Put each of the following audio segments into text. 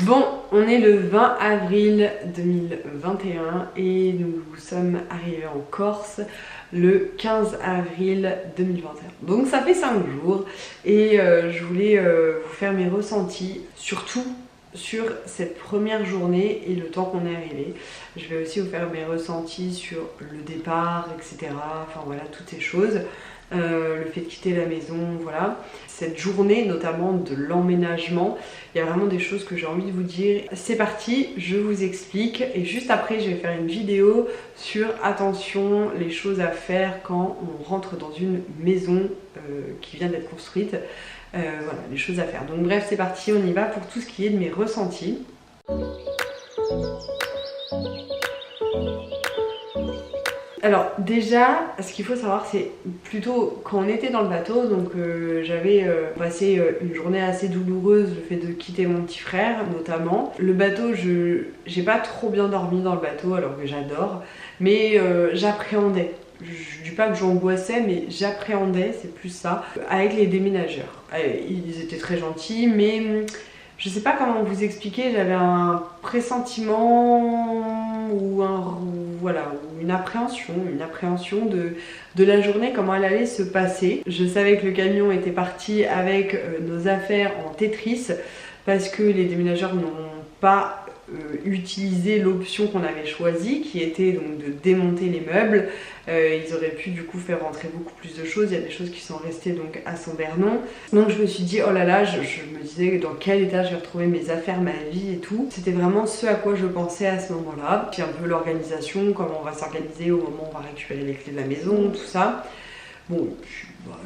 Bon, on est le 20 avril 2021 et nous sommes arrivés en Corse le 15 avril 2021. Donc ça fait 5 jours et je voulais vous faire mes ressentis, surtout sur cette première journée et le temps qu'on est arrivé. Je vais aussi vous faire mes ressentis sur le départ, etc. Enfin voilà, toutes ces choses. Le fait de quitter la maison, voilà. Cette journée, notamment de l'emménagement, il y a vraiment des choses que j'ai envie de vous dire. C'est parti, je vous explique et juste après je vais faire une vidéo sur attention, les choses à faire quand on rentre dans une maison qui vient d'être construite. Voilà, les choses à faire. Donc bref, c'est parti, on y va pour tout ce qui est de mes ressentis. Alors déjà, ce qu'il faut savoir, c'est plutôt quand on était dans le bateau, donc j'avais passé une journée assez douloureuse, le fait de quitter mon petit frère notamment. Le bateau, j'ai pas trop bien dormi dans le bateau alors que j'adore, mais j'appréhendais. Je dis pas que j'angoissais, mais j'appréhendais, c'est plus ça, avec les déménageurs. Ils étaient très gentils, mais je sais pas comment vous expliquer, j'avais un pressentiment ou une appréhension de la journée, comment elle allait se passer. Je savais que le camion était parti avec nos affaires en Tetris parce que les déménageurs n'ont pas utilisé l'option qu'on avait choisie qui était donc de démonter les meubles. Ils auraient pu du coup faire rentrer beaucoup plus de choses, il y a des choses qui sont restées donc à Saint-Bernon. Donc je me suis dit oh là là, je me disais dans quel état je vais retrouver mes affaires, ma vie et tout. C'était vraiment ce à quoi je pensais à ce moment-là. Puis un peu l'organisation, comment on va s'organiser au moment où on va récupérer les clés de la maison, tout ça. Bon,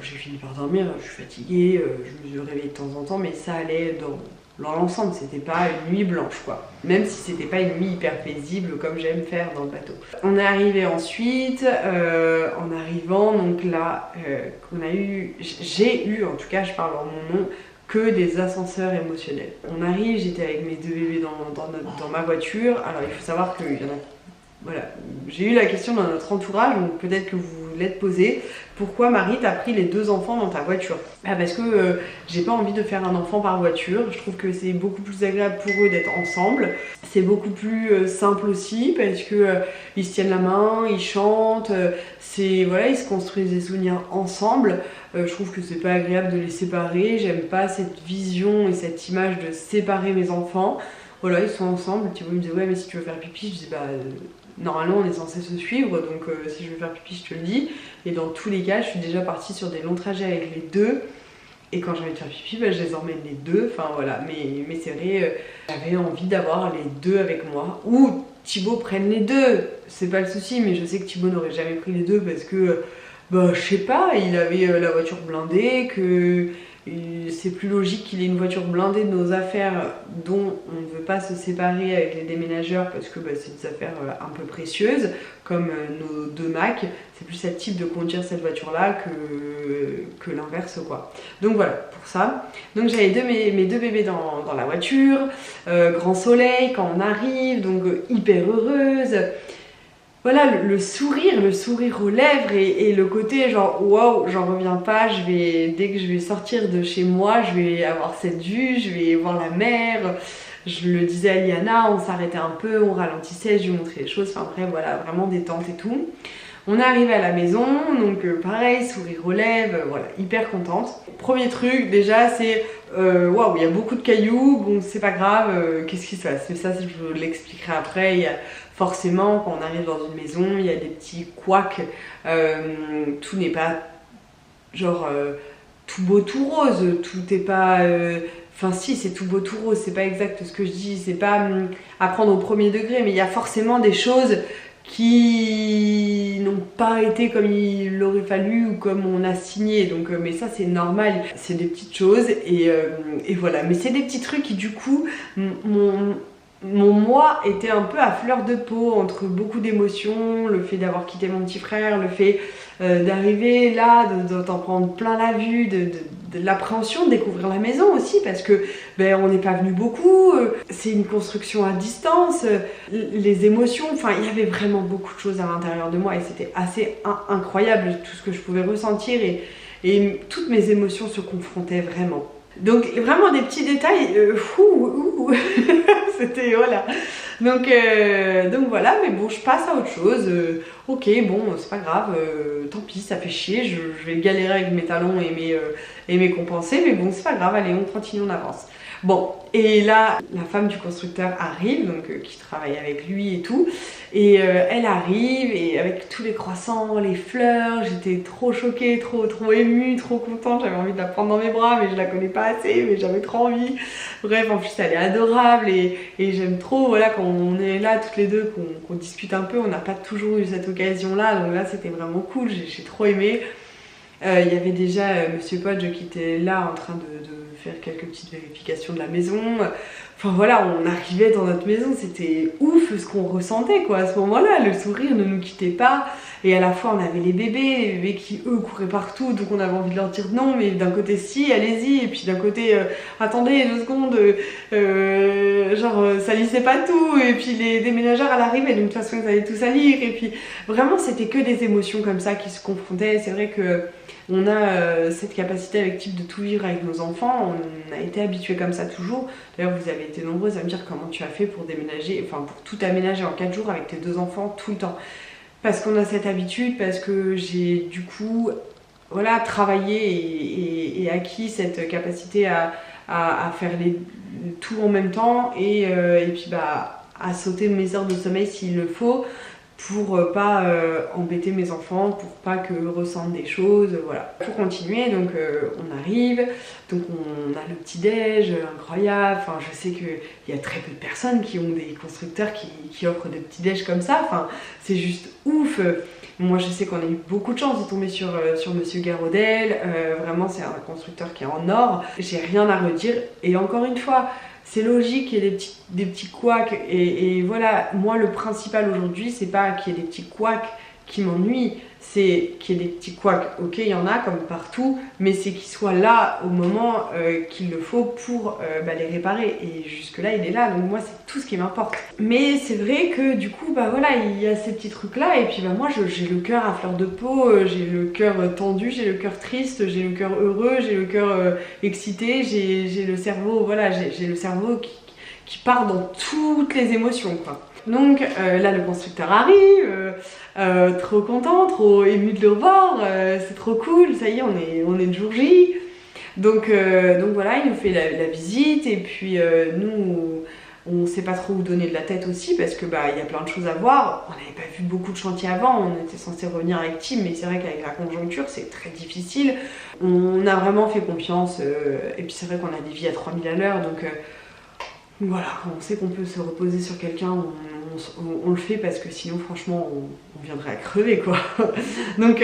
j'ai fini par dormir, je suis fatiguée, je me suis réveillée de temps en temps, mais ça allait dans l'ensemble, c'était pas une nuit blanche quoi. Même si c'était pas une nuit hyper paisible comme j'aime faire dans le bateau. On est arrivé ensuite, en arrivant, donc là, j'ai eu, en tout cas je parle en mon nom, que des ascenseurs émotionnels. On arrive, j'étais avec mes 2 bébés dans ma voiture. Alors il faut savoir qu'il y en a. Voilà, j'ai eu la question dans notre entourage, donc peut-être que vous l'êtes posé. Pourquoi Marie t'as pris les 2 enfants dans ta voiture? Parce que j'ai pas envie de faire un enfant par voiture. Je trouve que c'est beaucoup plus agréable pour eux d'être ensemble. C'est beaucoup plus simple aussi parce que ils se tiennent la main, ils chantent. Voilà, ils se construisent des souvenirs ensemble. Je trouve que c'est pas agréable de les séparer. J'aime pas cette vision et cette image de séparer mes enfants. Voilà, ils sont ensemble. Thibaut me disait ouais mais si tu veux faire pipi, je dis bah normalement on est censé se suivre, donc si je veux faire pipi je te le dis. Et dans tous les cas je suis déjà partie sur des longs trajets avec les 2 et quand j'ai envie de faire pipi bah, je les emmène les 2, enfin voilà. Mais c'est vrai, j'avais envie d'avoir les 2 avec moi ou Thibaut prenne les 2, c'est pas le souci, mais je sais que Thibaut n'aurait jamais pris les 2 parce que bah je sais pas, il avait la voiture blindée, que c'est plus logique qu'il ait une voiture blindée de nos affaires dont on ne veut pas se séparer avec les déménageurs parce que c'est des affaires un peu précieuses comme nos 2 Macs. C'est plus susceptible de conduire cette voiture là que l'inverse quoi. Donc voilà pour ça. Donc j'avais mes 2 bébés dans la voiture, grand soleil quand on arrive, donc hyper heureuse. Voilà, le sourire aux lèvres et le côté genre waouh, j'en reviens pas, dès que je vais sortir de chez moi, je vais avoir cette vue, je vais voir la mer. Je le disais à Liana, on s'arrêtait un peu, on ralentissait, je lui montrais les choses, enfin bref, voilà, vraiment détente et tout. On est arrivé à la maison, donc pareil, sourire aux lèvres, voilà, hyper contente. Premier truc déjà c'est waouh, il y a beaucoup de cailloux, bon c'est pas grave, qu'est-ce qui se passe? Mais ça je l'expliquerai après. Forcément, quand on arrive dans une maison, il y a des petits couacs, tout n'est pas genre tout beau tout rose, tout n'est pas... Enfin si, c'est tout beau tout rose, c'est pas exact ce que je dis, c'est pas à prendre au premier degré, mais il y a forcément des choses qui n'ont pas été comme il aurait fallu ou comme on a signé, donc mais ça c'est normal, c'est des petites choses et voilà, mais c'est des petits trucs qui du coup mon moi était un peu à fleur de peau entre beaucoup d'émotions, le fait d'avoir quitté mon petit frère, le fait d'arriver là, d'en prendre plein la vue, de l'appréhension de découvrir la maison aussi parce que on n'est pas venu beaucoup, c'est une construction à distance, les émotions, enfin il y avait vraiment beaucoup de choses à l'intérieur de moi et c'était assez incroyable tout ce que je pouvais ressentir et toutes mes émotions se confrontaient vraiment. Donc vraiment des petits détails, c'était voilà. Donc voilà, mais bon, je passe à autre chose. Ok, bon, c'est pas grave, tant pis, ça fait chier, je vais galérer avec mes talons et mes compensés, mais bon, c'est pas grave, allez, on continue, on avance. Bon, et là, la femme du constructeur arrive, donc qui travaille avec lui et tout, et elle arrive, et avec tous les croissants, les fleurs, j'étais trop choquée, trop émue, trop contente, j'avais envie de la prendre dans mes bras, mais je la connais pas assez, mais j'avais trop envie. Bref, en plus, elle est adorable, et j'aime trop, voilà, quand on est là, toutes les deux, qu'on discute un peu, on n'a pas toujours eu cette occasion-là, donc là, c'était vraiment cool, j'ai trop aimé. Il y avait déjà Monsieur Podge qui était là en train de faire quelques petites vérifications de la maison. Enfin voilà, on arrivait dans notre maison, c'était ouf ce qu'on ressentait quoi à ce moment-là. Le sourire ne nous quittait pas. Et à la fois on avait les bébés qui eux couraient partout, donc on avait envie de leur dire non, mais d'un côté si, allez-y, et puis d'un côté attendez 2 secondes, genre salissez pas tout, et puis les déménageurs à l'arrivée, donc de toute façon ils allaient tout salir, et puis vraiment c'était que des émotions comme ça qui se confrontaient. C'est vrai que on a cette capacité avec Type de tout vivre avec nos enfants, on a été habitués comme ça toujours. D'ailleurs vous avez été nombreuses à me dire comment tu as fait pour déménager, enfin pour tout aménager en 4 jours avec tes 2 enfants tout le temps. Parce qu'on a cette habitude, parce que j'ai du coup voilà, travaillé et acquis cette capacité à faire tout en même temps et puis bah, à sauter mes heures de sommeil s'il le faut, pour pas embêter mes enfants, pour pas qu'eux ressentent des choses, voilà. Pour continuer, donc on arrive, donc on a le petit déj incroyable, enfin je sais qu'il y a très peu de personnes qui ont des constructeurs qui offrent des petits déj comme ça, enfin c'est juste ouf. Moi je sais qu'on a eu beaucoup de chance de tomber sur Monsieur Garodel, vraiment c'est un constructeur qui est en or, j'ai rien à redire, et encore une fois, c'est logique qu'il y ait des petits couacs et voilà, moi le principal aujourd'hui c'est pas qu'il y ait des petits couacs qui m'ennuient, c'est qu'il y ait des petits couacs, ok il y en a comme partout, mais c'est qu'ils soient là au moment qu'il le faut pour les réparer, et jusque là il est là, donc moi c'est tout ce qui m'importe. Mais c'est vrai que du coup bah voilà, il y a ces petits trucs là, et puis bah moi j'ai le cœur à fleur de peau, j'ai le cœur tendu, j'ai le cœur triste, j'ai le cœur heureux, j'ai le cœur excité, j'ai le cerveau, voilà, j'ai le cerveau qui part dans toutes les émotions quoi. Donc là le constructeur arrive, trop content, trop ému de le revoir, c'est trop cool, ça y est on est le jour J. Donc voilà, il nous fait la visite, et puis nous on sait pas trop où donner de la tête aussi, parce que bah il y a plein de choses à voir. On n'avait pas vu beaucoup de chantiers avant, on était censé revenir avec Tim, mais c'est vrai qu'avec la conjoncture c'est très difficile. On a vraiment fait confiance, et puis c'est vrai qu'on a des vies à 3000 à l'heure, donc voilà, quand on sait qu'on peut se reposer sur quelqu'un, on le fait, parce que sinon franchement on viendrait à crever quoi. donc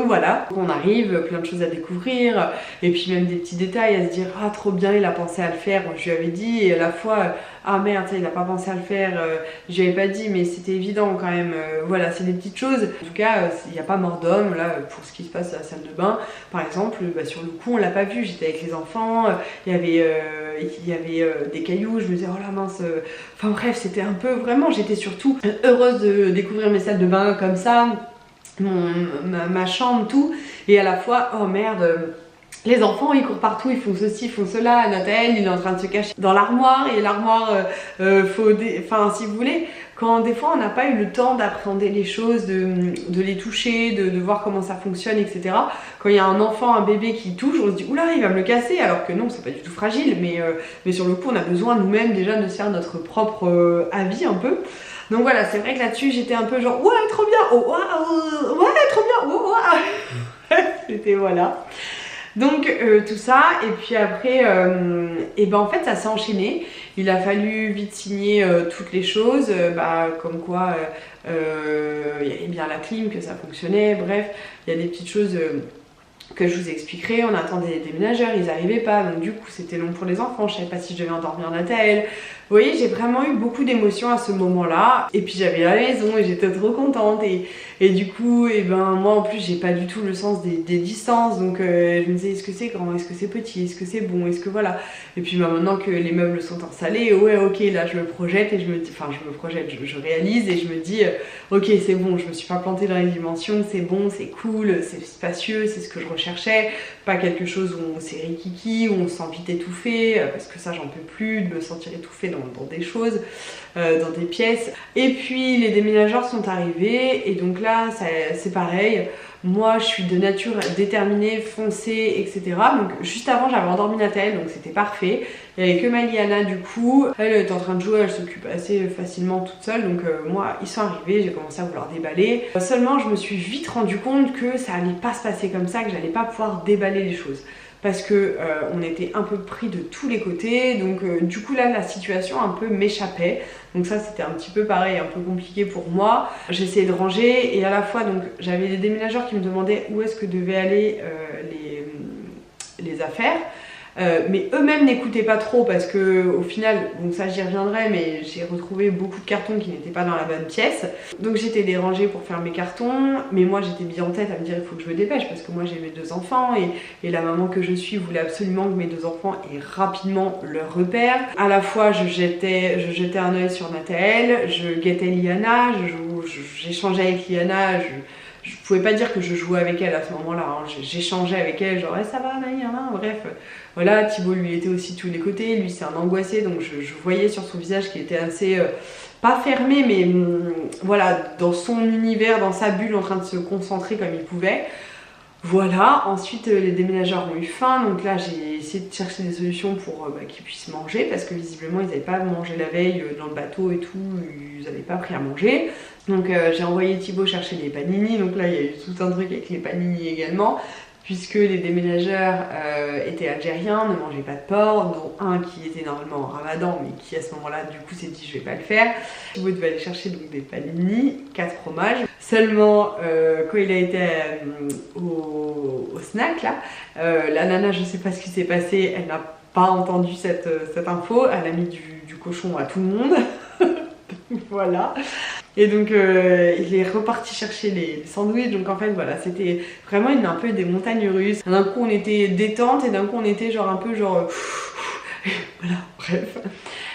voilà, on arrive, plein de choses à découvrir, et puis même des petits détails à se dire ah trop bien il a pensé à le faire, je lui avais dit, et à la fois ah merde ça, il n'a pas pensé à le faire, je lui avais pas dit mais c'était évident quand même, voilà c'est des petites choses. En tout cas il n'y a pas mort d'homme là pour ce qui se passe à la salle de bain par exemple, bah, sur le coup on l'a pas vu, j'étais avec les enfants, il y avait des cailloux, je me disais oh la mince, enfin bref c'était un peu vraiment, j'étais surtout heureuse de découvrir mes salles de bain comme ça, ma chambre, tout, et à la fois oh merde, les enfants ils courent partout, ils font ceci, ils font cela, Nathalie il est en train de se cacher dans l'armoire, et l'armoire enfin si vous voulez, quand des fois on n'a pas eu le temps d'appréhender les choses, de les toucher, de voir comment ça fonctionne, etc. Quand il y a un enfant, un bébé qui touche, on se dit oula il va me le casser, alors que non c'est pas du tout fragile, mais sur le coup on a besoin nous-mêmes déjà de se faire notre propre avis un peu. Donc voilà, c'est vrai que là-dessus j'étais un peu genre ouais trop bien, oh, ouais trop bien, oh, ouais. C'était voilà. Donc tout ça, et puis après, et ben en fait ça s'est enchaîné. Il a fallu vite signer toutes les choses, comme quoi il y avait bien la clim, que ça fonctionnait, bref, il y a des petites choses que je vous expliquerai. On attendait les déménageurs, ils n'arrivaient pas, donc du coup c'était long pour les enfants, je savais pas si je devais endormir Nathalie. Vous voyez, j'ai vraiment eu beaucoup d'émotions à ce moment-là. Et puis j'avais la maison et j'étais trop contente. Et du coup, et ben, moi en plus, j'ai pas du tout le sens des distances. Donc je me disais, est-ce que c'est grand, est-ce que c'est petit, est-ce que c'est bon, est-ce que voilà. Et puis bah, maintenant que les meubles sont installés, ouais, ok, là je me projette et je me dis, enfin, je me projette, je réalise et je me dis, ok, c'est bon, je me suis pas plantée dans les dimensions, c'est bon, c'est cool, c'est spacieux, c'est ce que je recherchais. Pas quelque chose où c'est rikiki, où on se sent vite étouffé, parce que ça, j'en peux plus de me sentir étouffée dans des choses, dans des pièces. Et puis les déménageurs sont arrivés et donc là c'est pareil. Moi je suis de nature déterminée, foncée, etc. Donc juste avant j'avais endormi Nathalie, donc c'était parfait. Il n'y avait que ma Liana du coup. Elle est en train de jouer, elle s'occupe assez facilement toute seule. Donc moi ils sont arrivés, j'ai commencé à vouloir déballer. Seulement je me suis vite rendu compte que ça allait pas se passer comme ça, que j'allais pas pouvoir déballer les choses. Parce que on était un peu pris de tous les côtés, donc du coup là la situation un peu m'échappait, donc ça c'était un petit peu pareil, un peu compliqué pour moi. J'essayais de ranger et à la fois donc j'avais des déménageurs qui me demandaient où est-ce que devaient aller les affaires. Mais eux-mêmes n'écoutaient pas trop parce que au final, donc ça j'y reviendrai, mais j'ai retrouvé beaucoup de cartons qui n'étaient pas dans la bonne pièce. Donc j'étais dérangée pour faire mes cartons, mais moi j'étais bien en tête à me dire il faut que je me dépêche parce que moi j'ai mes 2 enfants et la maman que je suis voulait absolument que mes 2 enfants aient rapidement leur repère. À la fois je jetais un œil sur Nathalie, je guettais Liana, j'échangeais avec Liana, je pouvais pas dire que je jouais avec elle à ce moment-là, hein. J'échangeais avec elle, genre ça va, bref. Voilà, Thibaut lui était aussi de tous les côtés, lui c'est un angoissé, donc je voyais sur son visage qu'il était assez, pas fermé, mais voilà, dans son univers, dans sa bulle, en train de se concentrer comme il pouvait. Voilà, ensuite les déménageurs ont eu faim, donc là j'ai essayé de chercher des solutions pour qu'ils puissent manger, parce que visiblement ils n'avaient pas mangé la veille dans le bateau et tout, ils n'avaient pas pris à manger. Donc j'ai envoyé Thibaut chercher des panini, donc là il y a eu tout un truc avec les panini également, puisque les déménageurs étaient algériens, ne mangeaient pas de porc, dont un qui était normalement en ramadan, mais qui à ce moment-là du coup s'est dit je vais pas le faire. Thibaut devait aller chercher donc des panini, 4 fromages. Seulement quand il a été au snack là, la nana je sais pas ce qui s'est passé, elle n'a pas entendu cette info, elle a mis du cochon à tout le monde. Voilà. Et donc il est reparti chercher les sandwichs, donc en fait voilà, c'était vraiment un peu des montagnes russes. D'un coup on était détente et d'un coup on était genre un peu genre voilà, bref.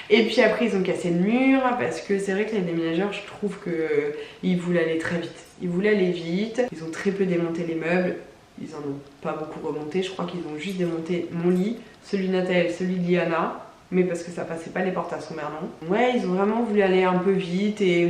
Et puis après ils ont cassé le mur parce que c'est vrai que les déménageurs, je trouve que ils voulaient aller très vite. Ils voulaient aller vite, ils ont très peu démonté les meubles, ils en ont pas beaucoup remonté, je crois qu'ils ont juste démonté mon lit, celui de Nathalie, celui de Liana. Mais parce que ça passait pas les portes à son mernon. Ouais, ils ont vraiment voulu aller un peu vite et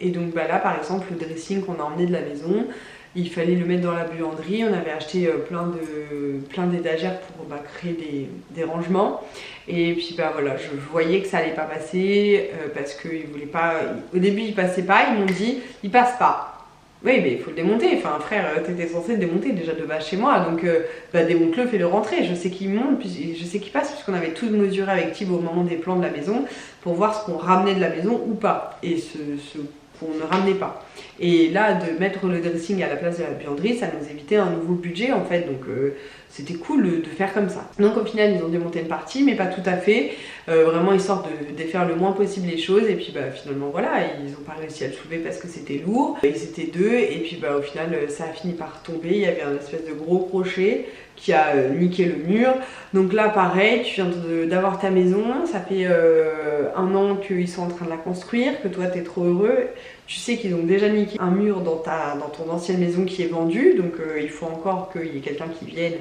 donc bah là par exemple le dressing qu'on a emmené de la maison, il fallait le mettre dans la buanderie, on avait acheté plein d'étagères pour créer des rangements et puis bah voilà, je voyais que ça allait pas passer parce qu'ils voulaient pas, au début ils passaient pas, ils m'ont dit il passe pas. Oui, mais il faut le démonter. Enfin, frère, t'étais censé le démonter déjà de base chez moi. Donc, démonte-le, fais-le rentrer. Je sais qu'il monte, puis je sais qu'il passe, puisqu'on avait tout mesuré avec Thibaut au moment des plans de la maison pour voir ce qu'on ramenait de la maison ou pas. Et ce qu'on ne ramenait pas. Et là, de mettre le dressing à la place de la buanderie, ça nous évitait un nouveau budget en fait. Donc, c'était cool de faire comme ça. Donc au final ils ont démonté une partie mais pas tout à fait, vraiment histoire de défaire le moins possible les choses et puis finalement voilà, ils ont pas réussi à le soulever parce que c'était lourd, ils étaient 2 et puis au final ça a fini par tomber, il y avait un espèce de gros crochet qui a niqué le mur. Donc là pareil, tu viens d'avoir ta maison, ça fait 1 an qu'ils sont en train de la construire, que toi t'es trop heureux, tu sais qu'ils ont déjà niqué un mur dans ton ancienne maison qui est vendue, donc il faut encore qu'il y ait quelqu'un qui vienne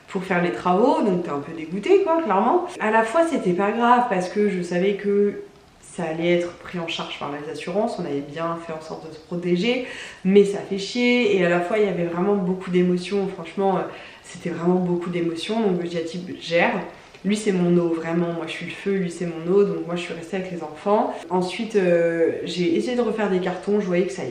pour faire les travaux, donc t'es un peu dégoûté quoi, clairement. À la fois c'était pas grave parce que je savais que ça allait être pris en charge par les assurances, on avait bien fait en sorte de se protéger, mais ça fait chier et à la fois il y avait vraiment beaucoup d'émotions, franchement c'était vraiment beaucoup d'émotions, donc le Diatib gère. Lui c'est mon eau, vraiment, moi je suis le feu, lui c'est mon eau, donc moi je suis restée avec les enfants. Ensuite j'ai essayé de refaire des cartons, je voyais que ça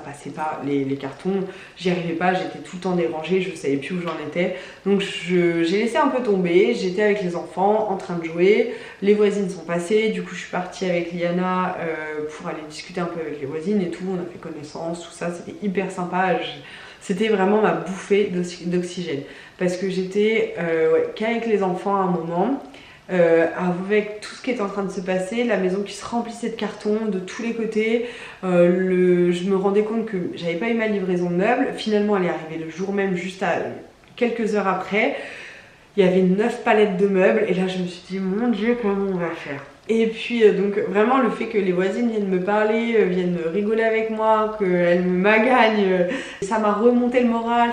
passait pas, les cartons, j'y arrivais pas, j'étais tout le temps dérangée, je savais plus où j'en étais. Donc j'ai laissé un peu tomber, j'étais avec les enfants en train de jouer, les voisines sont passées, du coup je suis partie avec Liana pour aller discuter un peu avec les voisines et tout, on a fait connaissance, tout ça, c'était hyper sympa. C'était vraiment ma bouffée d'oxygène parce que j'étais qu'avec les enfants à un moment. avec tout ce qui est en train de se passer, la maison qui se remplissait de cartons de tous les côtés. Je me rendais compte que j'avais pas eu ma livraison de meubles. Finalement, elle est arrivée le jour même, juste à quelques heures après. Il y avait 9 palettes de meubles et là je me suis dit mon Dieu, comment on va faire? Et puis donc vraiment le fait que les voisines viennent me parler, viennent rigoler avec moi, qu'elles me magagnent, ça m'a remonté le moral,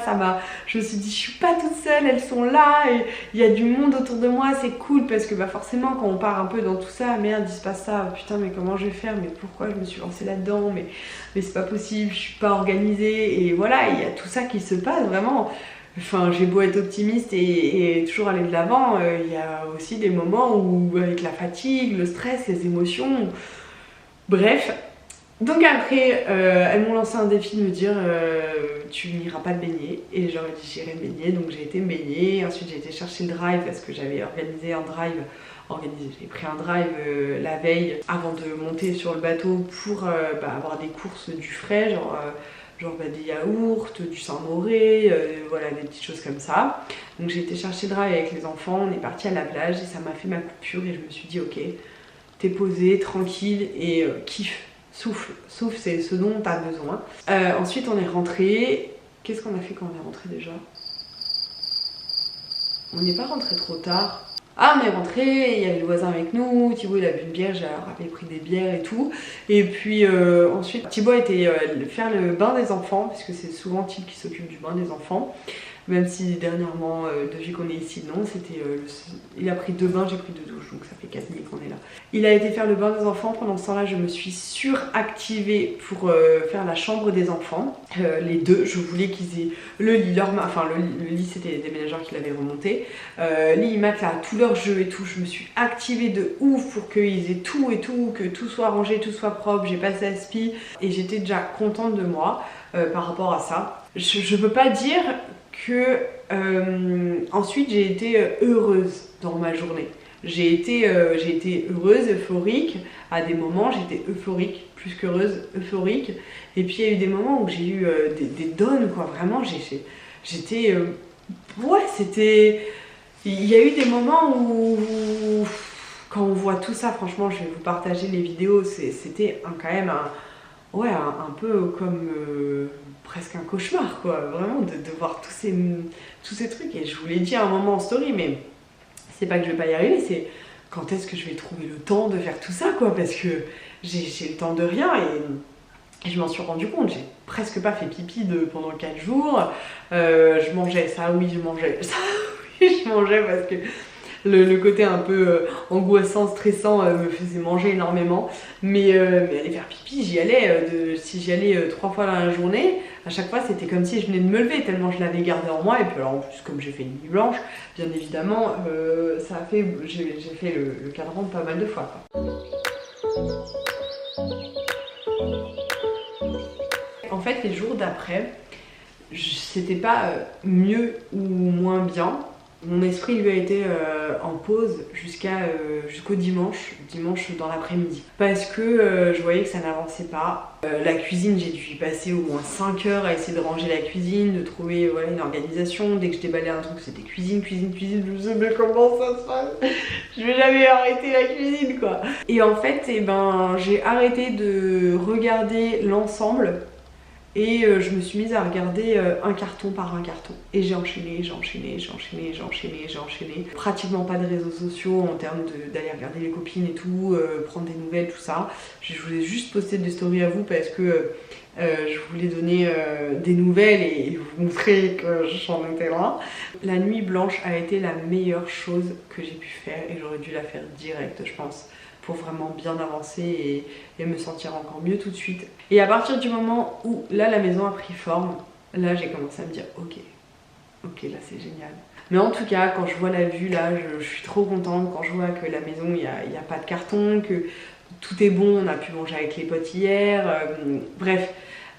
je me suis dit je suis pas toute seule, elles sont là et il y a du monde autour de moi, c'est cool parce que forcément quand on part un peu dans tout ça, merde il se passe ça, putain mais comment je vais faire, mais pourquoi je me suis lancée là-dedans, mais c'est pas possible, je suis pas organisée et voilà, il y a tout ça qui se passe vraiment. Enfin, j'ai beau être optimiste et toujours aller de l'avant, il y a aussi des moments où, avec la fatigue, le stress, les émotions, bref. Donc après, elles m'ont lancé un défi de me dire tu n'iras pas te baigner. Et j'aurais dit j'irai me baigner, donc j'ai été me baigner. Ensuite j'ai été chercher le drive parce que j'avais organisé un drive. J'ai pris un drive la veille avant de monter sur le bateau pour avoir des courses du frais, genre des yaourts, du Saint-Moré, voilà des petites choses comme ça. Donc j'ai été chercher le drive avec les enfants, on est parti à la plage et ça m'a fait ma coupure et je me suis dit ok, t'es posée, tranquille et kiffe, souffle, c'est ce dont t'as besoin. Ensuite on est rentré. Qu'est-ce qu'on a fait quand on est rentré déjà? On n'est pas rentré trop tard. Ah, on est rentré, il y avait le voisin avec nous, Thibaut il a bu une bière, j'ai rappelé pris des bières et tout. Et puis ensuite, Thibaut a été faire le bain des enfants, parce que c'est souvent Thibaut qui s'occupe du bain des enfants. Même si dernièrement, depuis qu'on est ici, non, c'était il a pris 2 bains, j'ai pris 2 douches, donc ça fait 4 nuits qu'on est là. Il a été faire le bain des enfants, pendant ce temps-là, je me suis suractivée pour faire la chambre des enfants. Les deux, je voulais qu'ils aient le lit, le lit c'était les déménageurs qui l'avaient remonté. Lit, matelas, tout leur jeu et tout, je me suis activée de ouf pour qu'ils aient tout et tout, que tout soit rangé, tout soit propre, j'ai passé à spi et j'étais déjà contente de moi par rapport à ça. Je peux pas dire que ensuite j'ai été heureuse dans ma journée. J'ai été heureuse, euphorique. À des moments j'étais euphorique, plus qu'heureuse, euphorique. Et puis il y a eu des moments où j'ai eu des downs quoi. Vraiment j'étais ouais, c'était, il y a eu des moments où quand on voit tout ça, franchement je vais vous partager les vidéos, c'était quand même un peu comme presque un cauchemar quoi, vraiment de voir tous ces trucs. Et je vous l'ai dit à un moment en story, mais c'est pas que je vais pas y arriver, c'est quand est-ce que je vais trouver le temps de faire tout ça quoi, parce que j'ai le temps de rien et je m'en suis rendu compte, j'ai presque pas fait pipi pendant 4 jours. Je mangeais, ça oui je mangeais, ça oui je mangeais parce que le côté un peu angoissant, stressant me faisait manger énormément. Mais aller faire pipi, j'y allais. Si j'y allais 3 fois dans la journée, à chaque fois c'était comme si je venais de me lever, tellement je l'avais gardé en moi. Et puis alors en plus, comme j'ai fait une nuit blanche, bien évidemment, ça a fait, j'ai fait le cadran pas mal de fois quoi. En fait, les jours d'après, c'était pas mieux ou moins bien. Mon esprit lui a été en pause jusqu'au dimanche dans l'après-midi. Parce que je voyais que ça n'avançait pas. La cuisine, j'ai dû y passer au moins 5 heures à essayer de ranger la cuisine, de trouver voilà, une organisation. Dès que je déballais un truc, c'était cuisine. Je me disais mais comment ça se passe? Je vais jamais arrêter la cuisine quoi. Et en fait, j'ai arrêté de regarder l'ensemble. Et je me suis mise à regarder un carton par un carton. Et j'ai enchaîné. Pratiquement pas de réseaux sociaux en termes d'aller regarder les copines et tout, prendre des nouvelles, tout ça. Je voulais juste poster des stories à vous parce que je voulais donner des nouvelles et vous montrer que j'en étais loin. La nuit blanche a été la meilleure chose que j'ai pu faire et j'aurais dû la faire direct, je pense, pour vraiment bien avancer et me sentir encore mieux tout de suite. Et à partir du moment où là la maison a pris forme, là j'ai commencé à me dire ok là c'est génial. Mais en tout cas quand je vois la vue là je suis trop contente, quand je vois que la maison il n'y a pas de carton, que tout est bon, on a pu manger avec les potes hier, bref.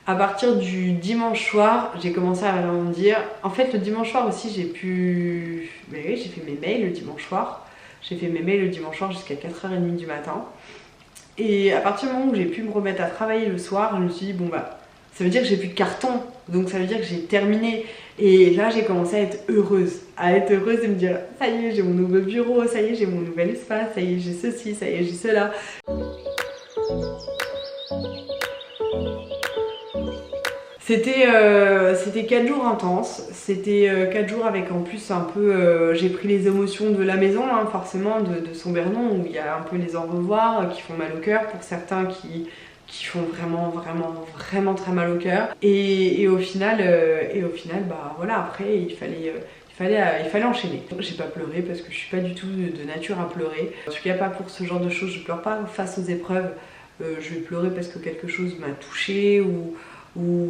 À partir du dimanche soir, j'ai commencé à vraiment me dire, en fait le dimanche soir aussi j'ai fait mes mails le dimanche soir. J'ai fait mes mails le dimanche soir jusqu'à 4h30 du matin. Et à partir du moment où j'ai pu me remettre à travailler le soir, je me suis dit bon ça veut dire que j'ai plus de carton, donc ça veut dire que j'ai terminé. Et là j'ai commencé à être heureuse de me dire ça y est j'ai mon nouveau bureau, ça y est j'ai mon nouvel espace, ça y est j'ai ceci, ça y est j'ai cela. C'était 4 jours intenses, c'était 4 jours avec en plus un peu, j'ai pris les émotions de la maison, hein, forcément, de Sombernon, où il y a un peu les au revoir qui font mal au cœur, pour certains qui font vraiment très mal au cœur. Et au final, bah voilà, après il fallait enchaîner. J'ai pas pleuré parce que je suis pas du tout de nature à pleurer. En tout cas pas pour ce genre de choses, je pleure pas face aux épreuves. Je vais pleurer parce que quelque chose m'a touchée ou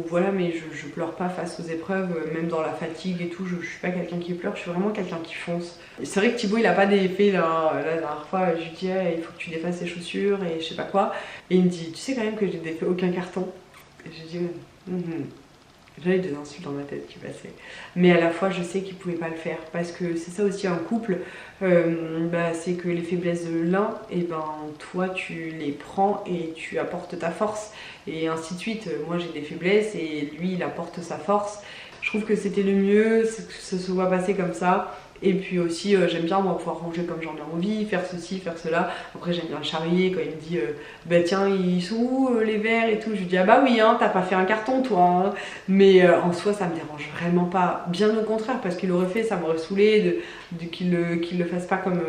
voilà, mais je pleure pas face aux épreuves, même dans la fatigue et tout, je suis pas quelqu'un qui pleure, je suis vraiment quelqu'un qui fonce. C'est vrai que Thibaut il a pas d'effet là, la dernière fois je lui dis il faut que tu défasses tes chaussures et je sais pas quoi, et il me dit tu sais quand même que j'ai défait aucun carton, et je dis j'avais des insultes dans ma tête qui passaient, mais à la fois je sais qu'il pouvait pas le faire parce que c'est ça aussi un couple, c'est que les faiblesses de l'un, et ben toi tu les prends et tu apportes ta force et ainsi de suite. Moi j'ai des faiblesses et lui il apporte sa force. Je trouve que c'était le mieux, c'est que ça se soit passé comme ça. Et puis aussi j'aime bien moi pouvoir ranger comme j'en ai envie, faire ceci, faire cela. Après j'aime bien le charrier quand il me dit bah tiens ils sont où les verres et tout. Je lui dis ah bah oui hein, t'as pas fait un carton toi hein. Mais en soi ça me dérange vraiment pas, bien au contraire, parce qu'il aurait fait, ça m'aurait saoulé qu'il le fasse pas comme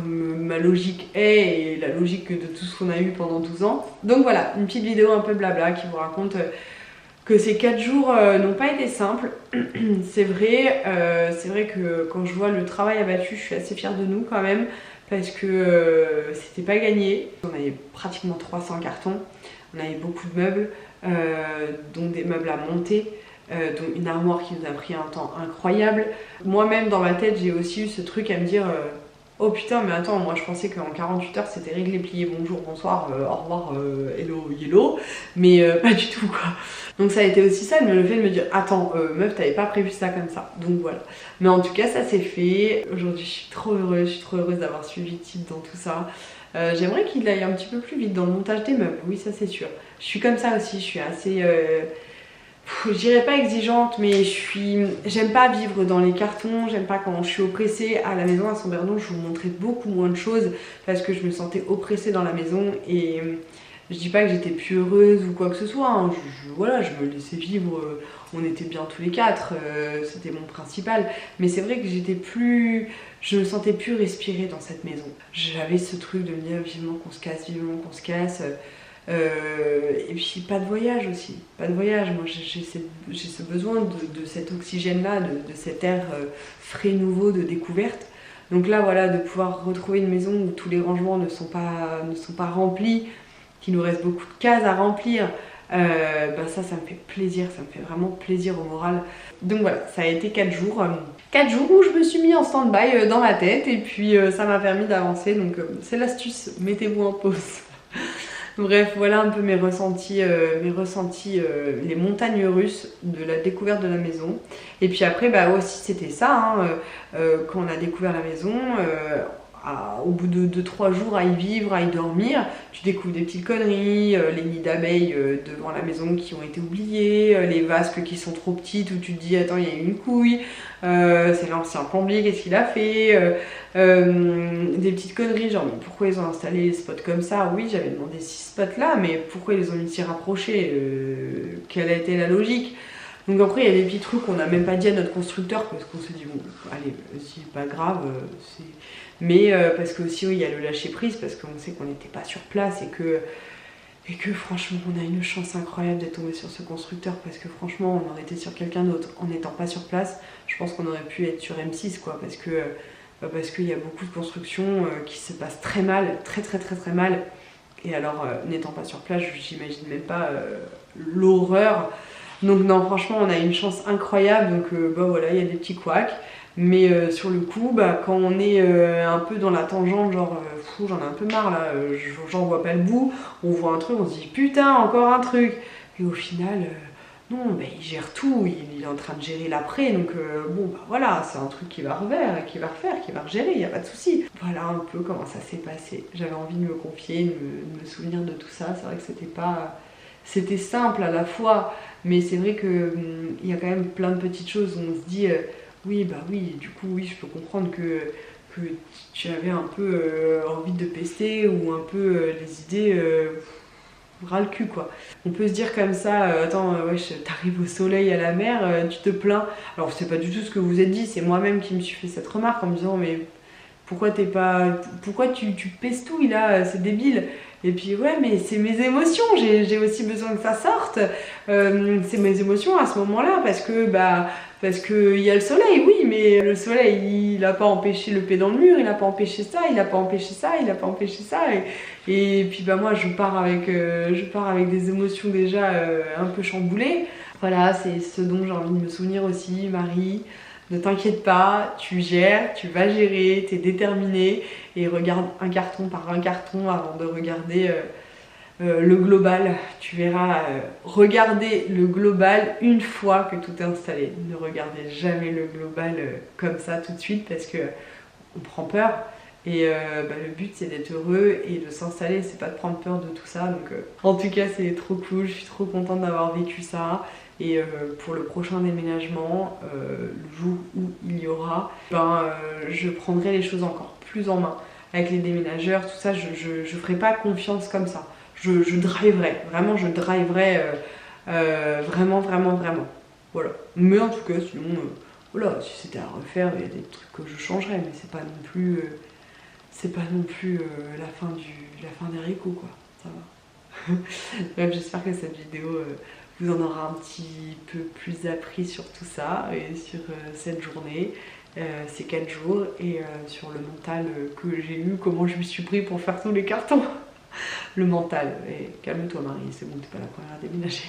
ma logique est et la logique de tout ce qu'on a eu pendant 12 ans. Donc voilà, une petite vidéo un peu blabla qui vous raconte que ces 4 jours n'ont pas été simples. C'est vrai que quand je vois le travail abattu, je suis assez fière de nous quand même, parce que c'était pas gagné. On avait pratiquement 300 cartons, on avait beaucoup de meubles, dont des meubles à monter, dont une armoire qui nous a pris un temps incroyable. Moi-même dans ma tête j'ai aussi eu ce truc à me dire oh putain mais attends, moi je pensais qu'en 48 heures c'était réglé, plié, bonjour, bonsoir, au revoir, hello, yellow, mais pas du tout quoi. Donc ça a été aussi ça, le fait de me dire attends meuf t'avais pas prévu ça comme ça, donc voilà. Mais en tout cas ça s'est fait, aujourd'hui je suis trop heureuse d'avoir suivi Tib dans tout ça. J'aimerais qu'il aille un petit peu plus vite dans le montage des meubles, oui ça c'est sûr. Je suis comme ça aussi, je suis assez... je dirais pas exigeante, mais j'aime pas vivre dans les cartons, j'aime pas quand je suis oppressée. À la maison à Sombernon, je vous montrais beaucoup moins de choses parce que je me sentais oppressée dans la maison et je dis pas que j'étais plus heureuse ou quoi que ce soit, hein. Voilà, je me laissais vivre, on était bien tous les quatre, c'était mon principal, mais c'est vrai que je me sentais plus respirer dans cette maison. J'avais ce truc de me dire vivement qu'on se casse, et puis pas de voyage aussi, pas de voyage. Moi j'ai ce besoin de cet oxygène là, de cet air frais nouveau de découverte. Donc là voilà, de pouvoir retrouver une maison où tous les rangements ne sont pas remplis, qu'il nous reste beaucoup de cases à remplir, ça me fait plaisir, ça me fait vraiment plaisir au moral. Donc voilà, ça a été 4 jours. 4 jours où je me suis mis en stand-by dans ma tête et puis ça m'a permis d'avancer. Donc c'est l'astuce, mettez-vous en pause. Bref, voilà un peu mes ressentis, les montagnes russes de la découverte de la maison. Et puis après, bah aussi c'était ça, hein, quand on a découvert la maison, au bout de 2-3 jours à y vivre, à y dormir, tu découvres des petites conneries, les nids d'abeilles devant la maison qui ont été oubliés, les vasques qui sont trop petites où tu te dis attends il y a eu une couille, c'est l'ancien plombier, qu'est-ce qu'il a fait, des petites conneries genre mais pourquoi ils ont installé les spots comme ça. Oui j'avais demandé 6 spots là, mais pourquoi ils les ont mis si rapprochés, quelle a été la logique. Donc après il y a des petits trucs qu'on n'a même pas dit à notre constructeur parce qu'on se dit bon allez c'est pas grave, mais parce que aussi oui, il y a le lâcher prise parce qu'on sait qu'on n'était pas sur place et que franchement on a une chance incroyable d'être tombé sur ce constructeur, parce que franchement on aurait été sur quelqu'un d'autre en n'étant pas sur place, je pense qu'on aurait pu être sur M6 quoi, parce qu'il y a beaucoup de constructions qui se passent très mal, très mal, et alors n'étant pas sur place j'imagine même pas l'horreur. Donc non franchement on a une chance incroyable, donc voilà il y a des petits couacs. Mais sur le coup, quand on est un peu dans la tangente, genre j'en ai un peu marre là, j'en vois pas le bout, on voit un truc, on se dit putain encore un truc. Et au final, non, il gère tout, il est en train de gérer l'après, donc voilà, c'est un truc qui va refaire, qui va regérer, il n'y a pas de souci. Voilà un peu comment ça s'est passé. J'avais envie de me confier, de me souvenir de tout ça, c'est vrai que c'était simple à la fois, mais c'est vrai que il y a quand même plein de petites choses où on se dit oui, bah oui, du coup, oui, je peux comprendre que tu avais un peu envie de pester ou un peu les idées ras le cul quoi. On peut se dire comme ça, attends, wesh, t'arrives au soleil, à la mer, tu te plains. Alors c'est pas du tout ce que vous êtes dit, c'est moi-même qui me suis fait cette remarque en me disant mais pourquoi t'es pas. Pourquoi tu pestouilles là, c'est débile. Et puis ouais mais c'est mes émotions, j'ai aussi besoin que ça sorte. C'est mes émotions à ce moment-là parce que il y a le soleil, oui, mais le soleil il a pas empêché le pied dans le mur, il a pas empêché ça, il a pas empêché ça, il a pas empêché ça. Et puis bah moi je pars avec des émotions déjà un peu chamboulées. Voilà, c'est ce dont j'ai envie de me souvenir aussi, Marie. Ne t'inquiète pas, tu gères, tu vas gérer, t'es déterminée et regarde un carton par un carton avant de regarder le global. Tu verras, regarder le global une fois que tout est installé. Ne regardez jamais le global comme ça tout de suite parce que on prend peur. Et le but c'est d'être heureux et de s'installer, c'est pas de prendre peur de tout ça. Donc en tout cas c'est trop cool, je suis trop contente d'avoir vécu ça. Et pour le prochain déménagement, le jour où il y aura, je prendrai les choses encore plus en main. Avec les déménageurs, tout ça, je ferai pas confiance comme ça. Je driverai, vraiment je driverai vraiment. Voilà. Mais en tout cas, sinon, voilà, si c'était à refaire, il y a des trucs que je changerais, mais c'est pas non plus, la fin des haricots, quoi. Ça va. Bref, j'espère que cette vidéo vous en aura un petit peu plus appris sur tout ça et sur cette journée, ces 4 jours et sur le mental que j'ai eu, comment je me suis pris pour faire tous les cartons. Le mental. Et calme-toi Marie, c'est bon, t'es pas la première à déménager.